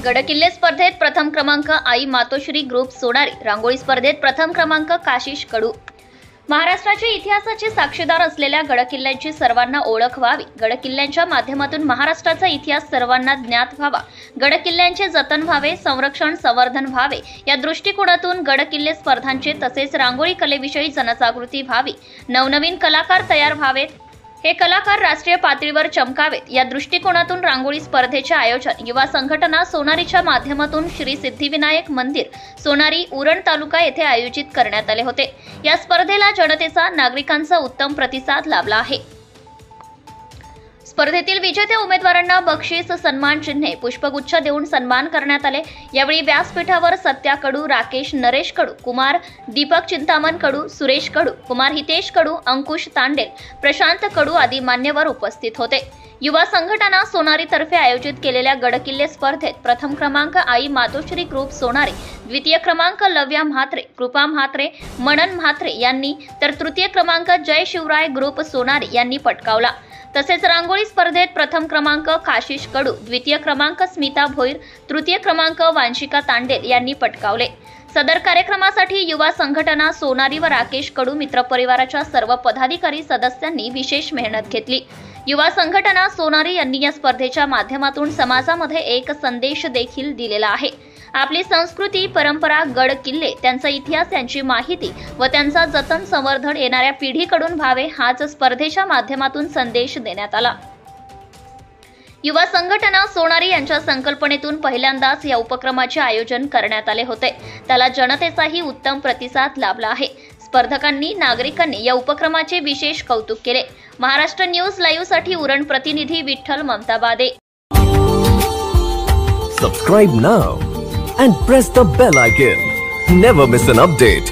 गडकिल्ले स्पर्धेत प्रथम क्रमांक आई मातोश्री ग्रुप सोनारी, रांगोळी स्पर्धेत प्रथम क्रमांक काशिश कडू। महाराष्ट्राच्या इतिहासाचे साक्षीदार असलेल्या गडकिल्ल्यांची सर्वांना ओळख व्हावी, गडकिल्ल्यांच्या माध्यमातून महाराष्ट्राचा इतिहास सर्वांना ज्ञात व्हावा, गडकिल्ल्यांचे जतन व्हावे, संरक्षण संवर्धन व्हावे या दृष्टिकोनातून गडकिल्ले स्पर्धांचे तसेच रांगोळी कलेविषयी जनजागृती व्हावी, नवनवीन कलाकार तयार व्हावेत, हे कलाकार राष्ट्रीय पातळीवर चमकावेत या दृष्टिकोनातून रांगोळी स्पर्धेचे आयोजन युवा संघटना सोनारीच्या माध्यमातून श्री सिद्धिविनायक मंदिर सोनारी उरण तालुका येथे आयोजित करण्यात आले होते। या स्पर्धेला जनतेचा नागरिकांचा उत्तम प्रतिसाद लाभला आहे। स्पर्धेतील विजेत्या उमेदवारांना बक्षीस, सन्मान चिन्हे, पुष्पगुच्छ देऊन सन्मान करण्यात आले। यावेळी व्यासपीठावर सत्या कडू, राकेश नरेश कडू, कुमार दीपक चिंतामण कडू, सुरेश कडू, कुमार हितेश कडू, अंकुश तांडेल, प्रशांत कडू आदी मान्यवर उपस्थित होते। युवा संघटना सोनारी तर्फे आयोजित केलेल्या गडकिल्ले स्पर्धेत प्रथम क्रमांक आई मातोश्री ग्रुप सोनारी, द्वितीय क्रमांक लव्या म्हात्रे, कृपा म्हात्रे, मनन म्हात्रे यांनी तर तृतीय क्रमांक जय शिवराय ग्रुप सोनारी यांनी पटकावला। तसेच रांगोळी स्पर्धेत प्रथम क्रमांक काशिश कडू, द्वितीय क्रमांक स्मिता भोईर, तृतीय क्रमांक वांशिका तांडेल यांनी पटकावले। सदर कार्यक्रमासाठी युवा संघटना सोनारी व राकेश कडू मित्र परिवाराच्या सर्व पदाधिकारी सदस्यांनी विशेष मेहनत घेतली। युवा संघटना सोनारी यांनी या स्पर्धेच्या माध्यमातून समाजामध्ये एक संदेश देखील दिलेला आहे। आपली संस्कृती, परंपरा, गड किल्ले, त्यांचा इतिहास यांची माहिती व त्यांचा जतन संवर्धन येणाऱ्या पिढीकडून व्हावे हाच स्पर्धेच्या माध्यमातून संदेश देण्यात आला। युवा संघटना सोनारी यांच्या संकल्पनेतून पहिल्यांदाच या उपक्रमाचे आयोजन करण्यात आले होते। त्याला जनतेचाही उत्तम प्रतिसाद लाभला आहे। स्पर्धकांनी, नागरिकांनी या उपक्रमाचे विशेष कौतुक केले। महाराष्ट्र न्यूज लाईव्ह साठी उरण प्रतिनिधी Vitthal ममताबादे। Subscribe now and press the bell icon. Never miss an update.